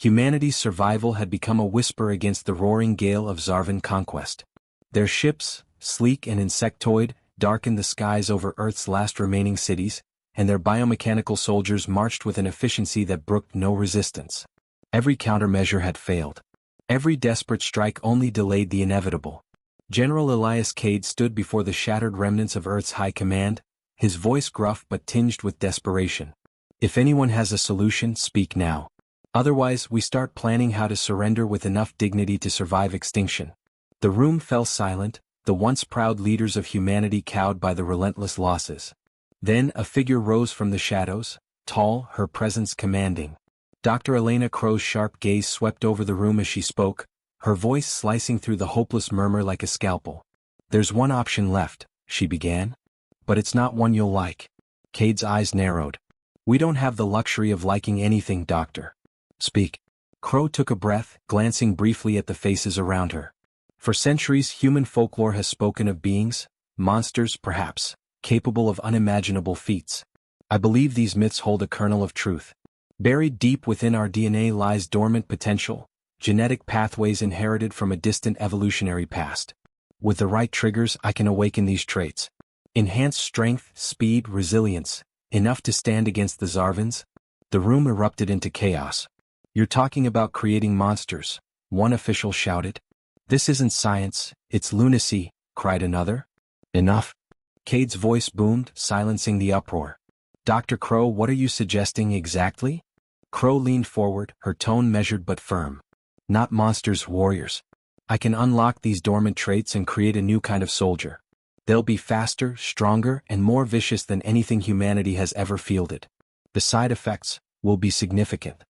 Humanity's survival had become a whisper against the roaring gale of Zarvan conquest. Their ships, sleek and insectoid, darkened the skies over Earth's last remaining cities, and their biomechanical soldiers marched with an efficiency that brooked no resistance. Every countermeasure had failed. Every desperate strike only delayed the inevitable. General Elias Cade stood before the shattered remnants of Earth's high command, his voice gruff but tinged with desperation. "If anyone has a solution, speak now. Otherwise, we start planning how to surrender with enough dignity to survive extinction." The room fell silent, the once proud leaders of humanity cowed by the relentless losses. Then a figure rose from the shadows, tall, her presence commanding. Dr. Elena Crow's sharp gaze swept over the room as she spoke, her voice slicing through the hopeless murmur like a scalpel. "There's one option left," she began. "But it's not one you'll like." Cade's eyes narrowed. "We don't have the luxury of liking anything, Doctor." "Speak." Crow took a breath, glancing briefly at the faces around her. For centuries human folklore has spoken of beings, monsters perhaps, capable of unimaginable feats. I believe these myths hold a kernel of truth. Buried deep within our DNA lies dormant potential, genetic pathways inherited from a distant evolutionary past. With the right triggers, I can awaken these traits. Enhance strength, speed, resilience, enough to stand against the Zarvans. The room erupted into chaos. "You're talking about creating monsters," one official shouted. "This isn't science, it's lunacy," cried another. "Enough." Cade's voice boomed, silencing the uproar. "Dr. Crow, what are you suggesting exactly?" Crow leaned forward, her tone measured but firm. "Not monsters, warriors. I can unlock these dormant traits and create a new kind of soldier. They'll be faster, stronger, and more vicious than anything humanity has ever fielded. The side effects will be significant.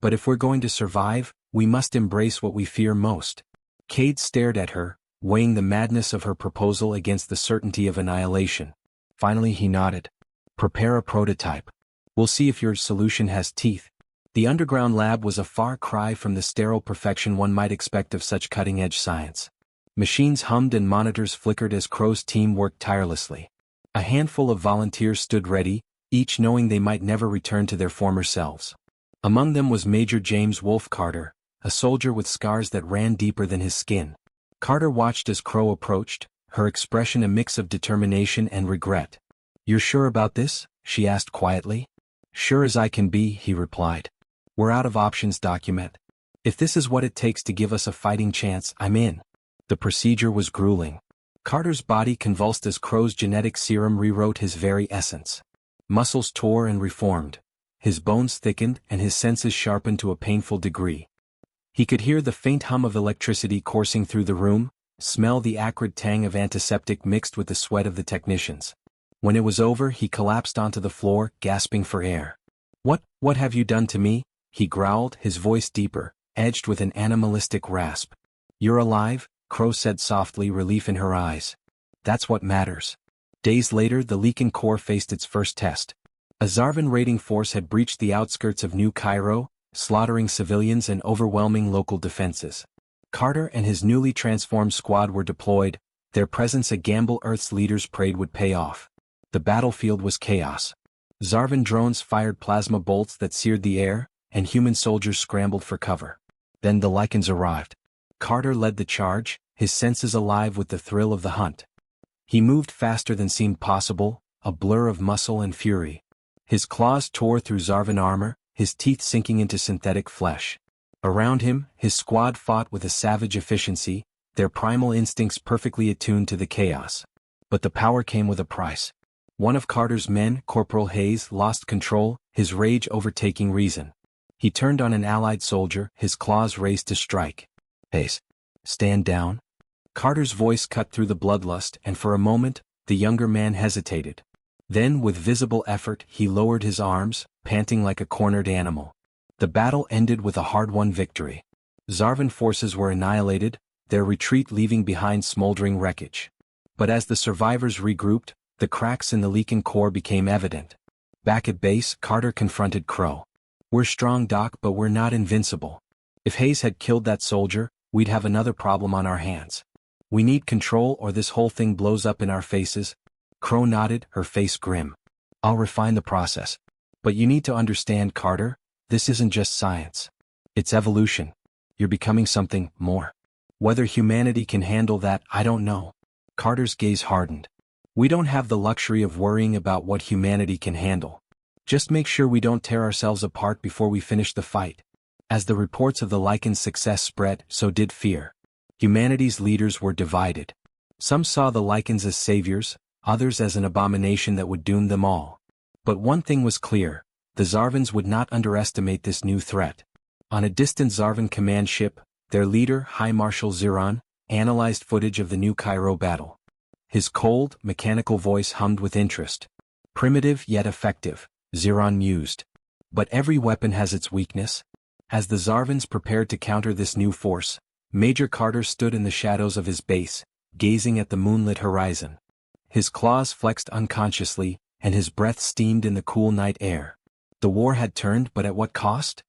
But if we're going to survive, we must embrace what we fear most." Cade stared at her, weighing the madness of her proposal against the certainty of annihilation. Finally he nodded. "Prepare a prototype. We'll see if your solution has teeth." The underground lab was a far cry from the sterile perfection one might expect of such cutting-edge science. Machines hummed and monitors flickered as Crow's team worked tirelessly. A handful of volunteers stood ready, each knowing they might never return to their former selves. Among them was Major James Wolfe Carter, a soldier with scars that ran deeper than his skin. Carter watched as Crow approached, her expression a mix of determination and regret. "You're sure about this?" she asked quietly. "Sure as I can be," he replied. "We're out of options, document. If this is what it takes to give us a fighting chance, I'm in." The procedure was grueling. Carter's body convulsed as Crow's genetic serum rewrote his very essence. Muscles tore and reformed. His bones thickened and his senses sharpened to a painful degree. He could hear the faint hum of electricity coursing through the room, smell the acrid tang of antiseptic mixed with the sweat of the technicians. When it was over, he collapsed onto the floor, gasping for air. What have you done to me?" he growled, his voice deeper, edged with an animalistic rasp. "You're alive," Crow said softly, relief in her eyes. "That's what matters." Days later, the Leakin Corps faced its first test. A Zarvan raiding force had breached the outskirts of New Cairo, slaughtering civilians and overwhelming local defenses. Carter and his newly transformed squad were deployed, their presence a gamble Earth's leaders prayed would pay off. The battlefield was chaos. Zarvan drones fired plasma bolts that seared the air, and human soldiers scrambled for cover. Then the Lycans arrived. Carter led the charge, his senses alive with the thrill of the hunt. He moved faster than seemed possible, a blur of muscle and fury. His claws tore through Zarvan armor, his teeth sinking into synthetic flesh. Around him, his squad fought with a savage efficiency, their primal instincts perfectly attuned to the chaos. But the power came with a price. One of Carter's men, Corporal Hayes, lost control, his rage overtaking reason. He turned on an allied soldier, his claws raised to strike. "Hayes, stand down." Carter's voice cut through the bloodlust, and for a moment, the younger man hesitated. Then, with visible effort, he lowered his arms, panting like a cornered animal. The battle ended with a hard-won victory. Zarvan forces were annihilated, their retreat leaving behind smoldering wreckage. But as the survivors regrouped, the cracks in the Leakin Corps became evident. Back at base, Carter confronted Crow. "We're strong, Doc, but we're not invincible. If Hayes had killed that soldier, we'd have another problem on our hands. We need control or this whole thing blows up in our faces." Crow nodded, her face grim. "I'll refine the process. But you need to understand, Carter, this isn't just science. It's evolution. You're becoming something more. Whether humanity can handle that, I don't know. Carter's gaze hardened. We don't have the luxury of worrying about what humanity can handle. Just make sure we don't tear ourselves apart before we finish the fight. As the reports of the Lycan's success spread, so did fear. Humanity's leaders were divided. Some saw the Lycans as saviors, others as an abomination that would doom them all. But one thing was clear, the Zarvans would not underestimate this new threat. On a distant Zarvan command ship, their leader, High Marshal Ziran, analyzed footage of the new Cairo battle. His cold, mechanical voice hummed with interest. Primitive yet effective, Ziran mused. But every weapon has its weakness. As the Zarvans prepared to counter this new force, Major Carter stood in the shadows of his base, gazing at the moonlit horizon. His claws flexed unconsciously, and his breath steamed in the cool night air. The war had turned, but at what cost?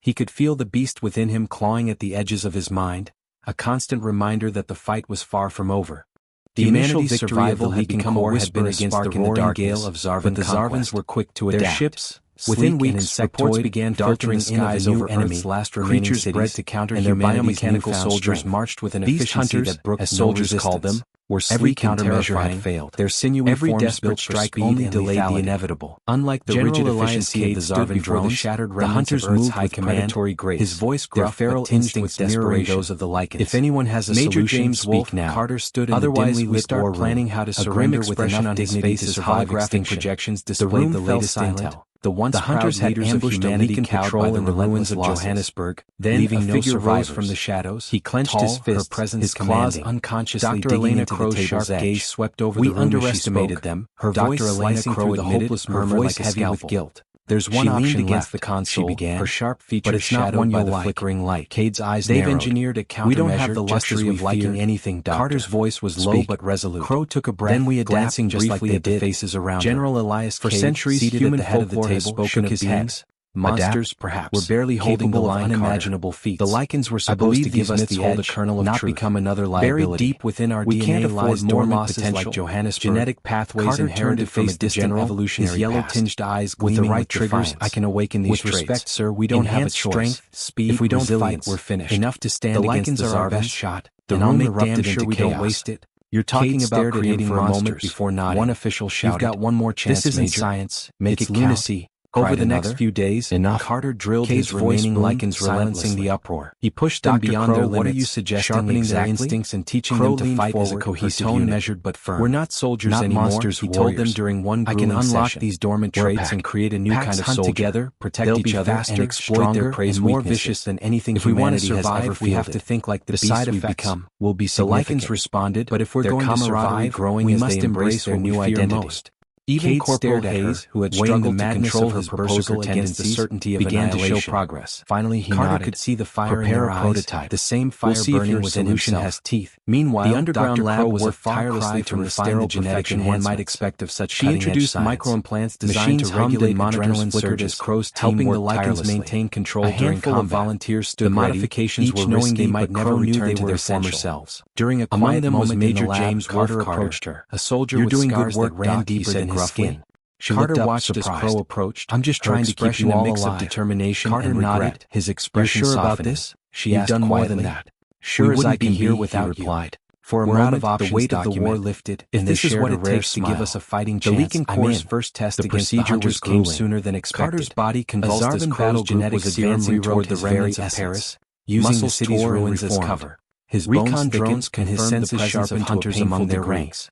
He could feel the beast within him clawing at the edges of his mind, a constant reminder that the fight was far from over. The initial victory of the Lycan Corps had been against the roaring gale of Zarvan but the Zarvans were quick to adapt. Their ships, within weeks, reports began filtering skies over Earth's last remaining cities, to counter and their biomechanical soldiers marched with an efficiency that broke as soldiers called them, where every countermeasure had failed. Their sinewy forms built strike only delayed the inevitable. Unlike the rigid efficiency of the Zarvan drones, the hunters moved with predatory grace. His voice gruff, feral instincts mirroring those of the Lycans. If anyone has a solution, James Wolfe now. Carter stood in the dimly lit war room, planning how to surrender with enough dignity to survive extinction. Projections displayed the latest intel. The hunters had ambushed a Lycan patrol in the ruins of Johannesburg, then leaving no survivors from the shadows. He clenched his fist, his claws unconsciously digging into the table's sharp gaze swept over the room. We underestimated them. Her voice slicing through the hopeless murmur like heavy with guilt. There's one option against the console, she began, her sharp features shadowed by the flickering light. Cade's eyes narrowed. They've engineered a countermeasure. We don't have the luxury of liking anything, Doctor. Carter's voice was low but resolute. Crow took a breath, then we glancing just briefly at the faces around General Elias Cade, for centuries, human at the head of the table, shook his head. Monsters, perhaps, were barely holding the line. Unimaginable feats. The Lycans were supposed to give us the edge, not become another liability. Buried deep within our DNA lies dormant potential like Johannesburg. Genetic pathways Carter inherited from a distant evolutionary his yellow-tinged eyes gleaming with the right triggers. I can awaken these traits. With respect, sir, we don't have a choice. Strength, speed, if we don't fight, we're finished. Enough to stand against the Lycans are our best shot. The room erupted into chaos. We don't waste it. You're talking about creating for a moment before nodding. One official shouted, "You've got one more chance, This isn't science. Make it lunacy." Over the next few days, Carter drilled his remaining Lycans, silencing the uproar. He pushed them beyond their limits, what are you suggesting, sharpening their instincts and teaching them to fight as a cohesive unit. Measured but firm. We're not soldiers anymore, monsters, he told them during one grueling session. I can unlock these dormant traits and create a new kind of soldier. Together, protect each other, and exploit their prey, more vicious than anything humanity has ever fielded. We have to think like the beast we become will be significant. The Lycans responded, but if we're going to survive, we must embrace their new identity. Even Corporal Hayes, who had struggled to control his proposal against the certainty of began to show progress. Finally, Carter could see the fire in their eyes, prototype. The same fire burning within himself has teeth. Meanwhile, the underground lab was tirelessly to refine the genetic and one might expect of such cutting-edge science. She introduced microimplants designed to regulate adrenaline surges, Crow's helping the Lycans maintain control during combat. Volunteers stood ready, modifications were knowing they might never return to their former selves. During a quiet moment, Major James Carter approached her, a soldier with scars that ran deeper than his skin. Carter watched as Crow approached. I'm just trying to keep you all alive. Of determination Carter and regret. Nodded, his expression sure about this? She asked quietly. You've done more than that. Sure as I can be here without you. Replied. For a moment, the weight of the war lifted. If this is what it takes to give us a fighting chance, the Lycan Corps' first test against the hunters came sooner than expected. Carter's body convulsed as Crow's genetic was advancing toward the remnants of Paris, using the city's ruins as cover. His recon drones confirmed the presence of hunters among their ranks.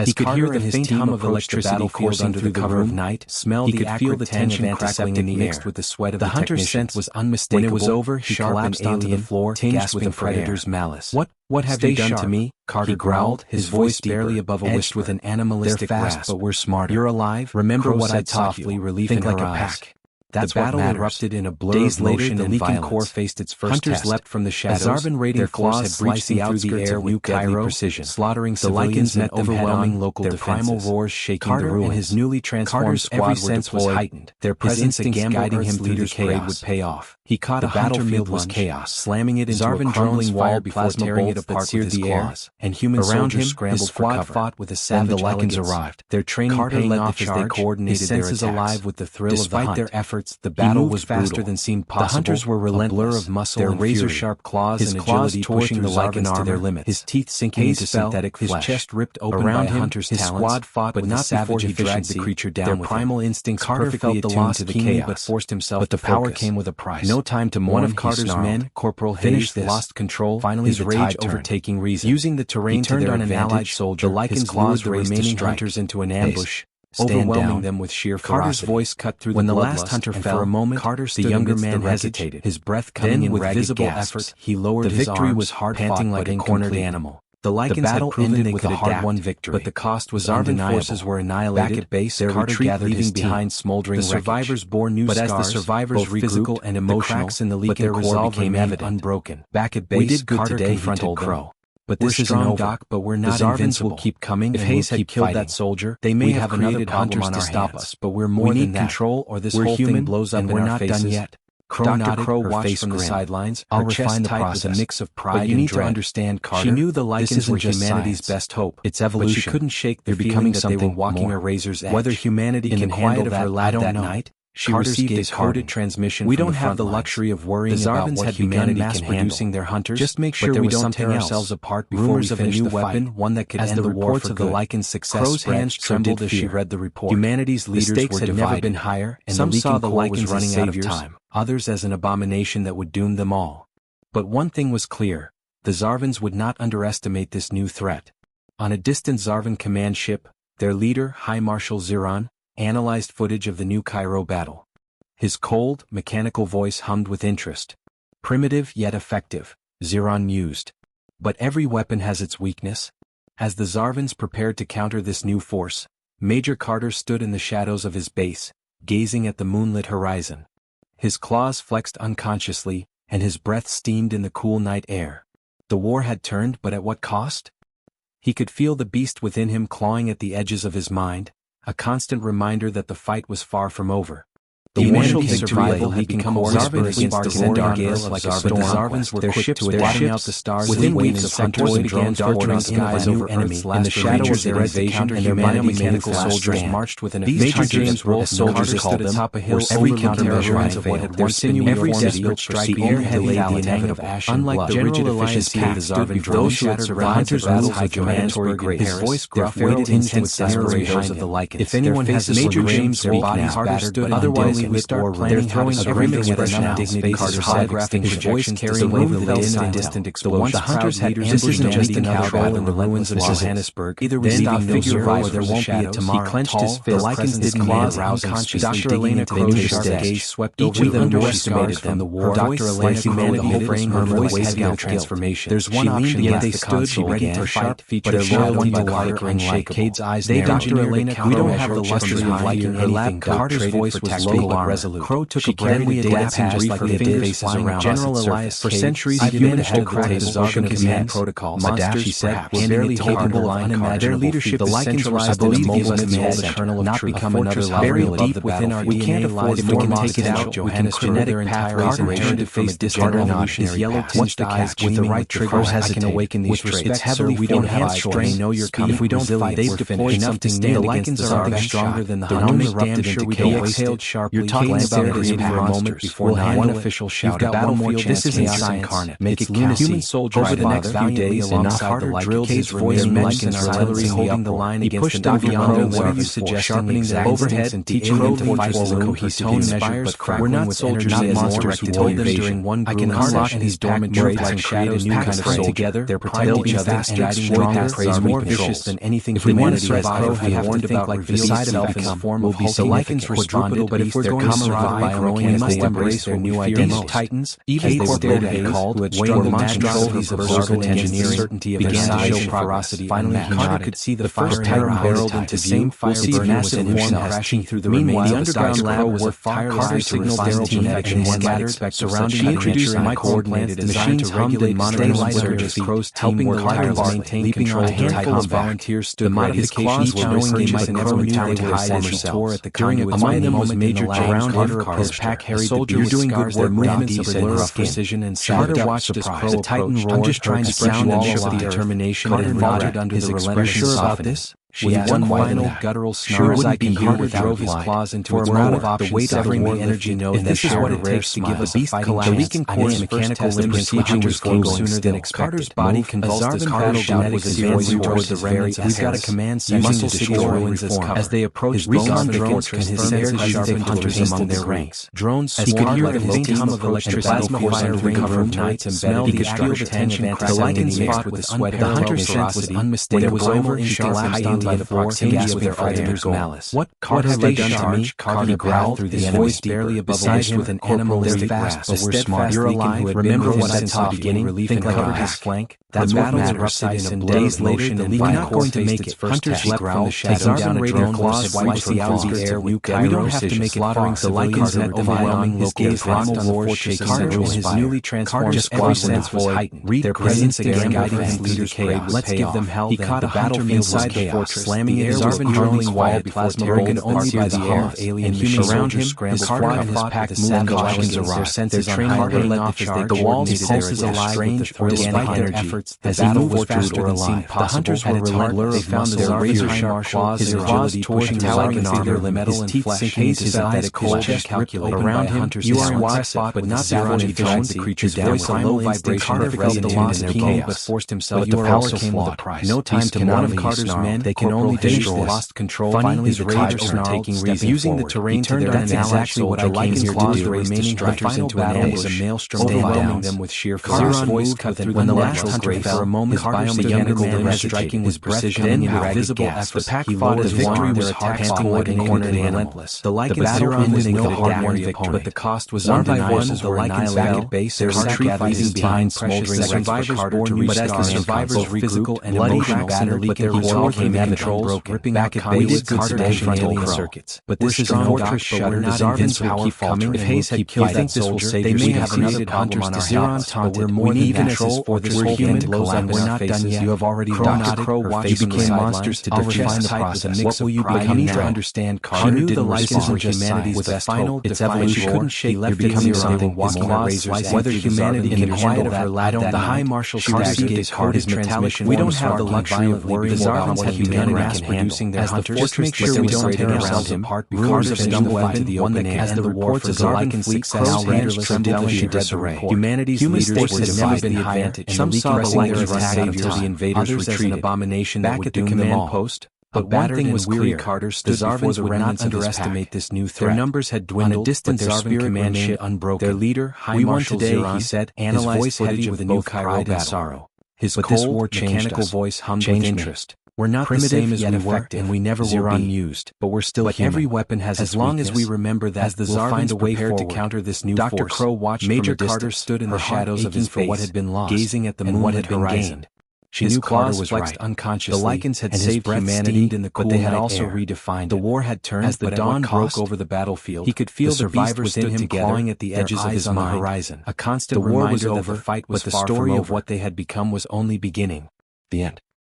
As he could hear the faint hum of electricity coursing through the cover of night, he could feel the tension crackling in the air. With the sweat of the hunter's scent was unmistakable. When it was over, he collapsed onto the floor, tinged with a predator's malice. What have you done to me? Carter growled, his voice barely above a whisper. With an animalistic grasp. But we're smarter. You're alive. Remember what I taught you. Relief in her eyes. That's the battle erupted in a blur of motion. The Lycan Corps faced its first test. Hunters leapt from the shadows. A Zarvan raiding force had breached the outskirts of New Cairo, precision, slaughtering civilians and overwhelming local defenses. Their primal roars shaking the ruins. And his newly transformed squad were deployed. Heightened. Their presence again guiding him through the chaos would pay off. He caught a battlefield was chaos, slamming it into a crumbling wall before tearing it apart with his claws. And human soldiers scrambled for cover. Fought with a savage elegance. Arrived. Their training paying off as they coordinated their attacks. Despite their efforts, efforts, the battle was faster than seemed possible. The hunters were relentless, a blur of muscle their razor-sharp claws and agility pushing the Lycans to their limits. His teeth sinking into synthetic flesh, his chest ripped open around him. His squad fought, but not before he dragged the creature down. Their primal instincts perfectly attuned to the chaos, but forced himself. But the power came with a price. No time to mourn. One of Carter's men, Corporal Hayes, lost control. Finally, his rage overtaking reason. Using the terrain to their advantage, an allied soldier, the Lycans lured the remaining hunters into an ambush, overwhelming them with sheer ferocity. Carter's voice cut through when the last hunter fell. For a moment, Carter stood the younger man hesitated, his breath coming in with visible effort. He lowered his arms. The victory was hard, panting like a cornered animal. The Lycans had proven they could adapt, hard-won victory, but the cost was undeniable. Forces were annihilated. Back at base, their retreat leaving behind smoldering wreckage. The survivors bore new scars, but as the survivors regrouped, physical and emotional, the cracks in the Lycan core became evident. Unbroken. Back at base, we did good today, he told Crow. But this isn't over, Doc, but we're not invincible. Will keep coming. If Hayes had killed that soldier, they may have another problem on our hands. But we're more than that. Control, or this whole thing blows up in our faces. Done yet. Dr. Crow watched from the sidelines. I'll refine the process. With a mix of pride but you need to understand, Carter. She knew the Lycans were humanity's best hope. It's evolution. But she couldn't shake the feeling that they were walking a razor's edge. Whether humanity can handle that, I don't know. She received a coded transmission. We don't have the luxury of worrying about what humanity can handle. Their hunters. Just make sure we don't tear ourselves apart before we finish the fight. One that could end the war for good. The Lycan success Crow's hands trembled as she read the report. Humanity's leaders were never been higher, and some saw the Lycans running out of time. Others as an abomination that would doom them all. But one thing was clear: the Zarvans would not underestimate this new threat. On a distant Zarvan command ship, their leader, High Marshal Ziran, analyzed footage of the new Cairo battle. His cold, mechanical voice hummed with interest. Primitive yet effective, Ziran mused. But every weapon has its weakness. As the Zarvans prepared to counter this new force, Major Carter stood in the shadows of his base, gazing at the moonlit horizon. His claws flexed unconsciously, and his breath steamed in the cool night air. The war had turned, but at what cost? He could feel the beast within him clawing at the edges of his mind, a constant reminder that the fight was far from over. The initial survival had become a whisper against the roaring gale like a storm. The Zarvans were quick to blotting out the stars. Within weeks of hunters began filtering filtering over Earth's in the shadows of their invasion, and their biomechanical soldiers marched with an Major James Wolfe soldiers called them, atop a hill every countermeasure of what had once been every desperate strike delayed the inevitable. Unlike the rigid efficiency of the Zarvan drones, the hunters' battles high commandatory great. His voice gruff weighted intense desperation of the Lycans. If anyone has Major James Wolfe battered, otherwise we start planning throwing everything at us now. Carter's holographic voice carrying over the inside distant explosion. The hunters had this isn't just an outro in the ruins of Johannesburg. Either we stop figure or there won't be a tomorrow. He clenched his fist. The Lycans didn't claws unconsciously. Dr. Elena Crow's sharp gaze swept over them. Underestimated them. The war. Dr. Elena humanity frame her voice heavy transformation. There's one option yet they stood ready to fight, but their loyalty to Carter unshakable. Cade's eyes Dr. Elena, we don't have the luxury of liking anything. Carter's voice was low but resolute. Crow took a breath and adapt and brief like the faces around general Elias. For centuries, human ahead of the Zarvan command protocols. Monsters, she said, were barely capable of unimaginable. Their leadership is centralized in a mobile eternal not become another liability deep within our DNA lies. If we can take it out, Johannesburg, their entire pathways to face disrevolutionary yellow tinged eyes with the right trigger. I can awaken these traits. It's heavily fortified. We know you're coming. If we don't fight, they've deployed enough to stand against the Zarvan stronger than the hunters. Damn sure we don't exhaled sharply. You're talking about creating a moment before one official shout. You've got one more chance. This isn't science incarnate. Make it lunacy. Human soldiers over the next few days alongside the Lycan. Cade's voice remains and artillery holding the line against the beyond. What are you suggesting? Overhead and teaching them to fight as a cohesive inspires. We're not soldiers, not monsters. He told them during one grueling slaughter and his dormant traits and create a new kind of soldier. Together, they're protecting each other and guiding stronger, more vicious than anything humanity has ever warned about. Like the side of the form will be the Lycans responded, but if we're going to survive, we must embrace their new identity. Titans, even as they were called, who had struggled monstrosities of Zarvan engineering, certainty of began to show ferocity. Finally, Carter could see the first Titan barreled into view. We'll see a massive form crashing through the remains. The underground lab was a fire. Carter signaled their team action scattered, surrounded. She introduced microplants. The machines hummed and monitored surges. Crow's helping Carter maintain control. A handful of volunteers stood ready. His claws were knowing they might never return to hide as he tore at the conduit. Among them was Major James Carter. His pack harried the beard. You're doing good work. Movements of blur of precision and Carter watched as Crow. The Titan roared. I'm just trying to sound and show the determination and vaulted under the relentless. Sure about this? She asked one final guttural snarl. Sure as I can hear without drove his claws into its round of options, the weight severing the energy node that shared what it takes to give us a fighting chance. The core's mechanical limbs procedures came sooner than expected. Carter's body convulsed as Carter's shout was advancing toward the remnants. We've got a command section to destroy ruins as cover. As they approached recon drones and his sensors sharpened hunters among their ranks. Drones he could hear the faint hum of electricity plasma fire ring covered nights embedded. He could feel the tension the lichens fought with the sweat. The hunter's sense was unmistakable. When it was over, he collapsed by the proximity with their predator's malice. What have they done to me? Carter growled through his voice barely above a with an animalistic grasp. But we're smart. You're alive. Remember what I taught you. Think covered his flank. That battle erupted in days later. The league not going to make it. Hunters leapt from the shadow down a drone claws swiped the air. We don't have to make it far. The lichens had overwhelming his gaze locked on the fortress. Carter and his newly transformed squad sense was heightened. Their presence again guiding his leader's chaos. Let's give them hell. He caught a battlefield inside the fortress, slamming his Zarvan drones wild plasma broken only by the air of alien humans around him. The Carter and his pack moved lichens arrived. Their trained Carter led the charge. The walls pulses alive with the despite their efforts. The battle was faster than seemed possible. The hunters were relentless. They found the razor-sharp claws, his agility pushing towering figure metal and flesh, his eyes cold and calculating. Around him, you are impressive, but not savage efficiency. The creature's voice a low vibration. Carter felt the loss of king, but forced himself. But the power came with a price. No time to one of Carter's men. They can only finish this. Lost control. Finally, the rage overtaking reason. Using the terrain to their advantage. That's exactly what I came here to do. The remaining hunters into an ambush, a maelstrom overwhelming them with sheer force. Carter's voice cut through when the last hunter fell. For a moment, Carter's biomechanical man striking with precision and invisible effort. The pack fought as one. Their attacks coordinated and relentless. The Lycans was no hard-won victory, but the cost was undeniable. The Lycans back at base, their retreat leaving behind smoldering survivors born new, but as the survivors regrouped and emotional battle, but their war came out of control, ripping back at base, Carter dashing alien circuits. But this is a fortress shattered. The Zarvans will keep coming. If Hayes had killed that soldier, they may have another problem on our hands. But we're more than natural, or this whole human collapse. We're not done yet. You have already Dr. Crow watched from the sidelines to refine the process. What will you become now? To understand Carter didn't respond to humanity's best hope. Its evolution couldn't shake. You're becoming something walking a razor's edge. Whether humanity can handle that, I don't. The High Marshal received his transmission. We don't have the luxury of worrying about what humanity can handle. As the fortress, make sure we don't tear ourselves apart. Carter's stumbled into the open as the reports of the Lycan fleet now randomly trembled in disarray. Humanity's leaders had never been higher. Some saw the Lycans attack until the invaders retreated. An abomination that would doom them all. But one thing was clear, Carter stood before the remnants would not underestimate this new threat. Their numbers had dwindled, but their Zarvan command ship unbroken. Their leader, High Marshal Zeron, he said, analyzed footage with both pride and sorrow. His cold, mechanical voice hummed with interest. We're not the same as we were, and we never will be used. But we're still human. Every weapon has its weakness. As long as we remember that, we'll find a way forward to counter this new force. Dr. Crow watched Major Carter stood in the shadows of his face, what had been lost, gazing at the moon and what had been gained. She knew Carter was right. Unconsciously. The Lycans had saved humanity, in the cool but they had also redefined. The war had turned, as the dawn broke over the battlefield, he could feel the survivors within him clawing at the edges of his mind. Horizon. A constant reminder that the fight was far from over. The story of what they had become was only beginning. The end.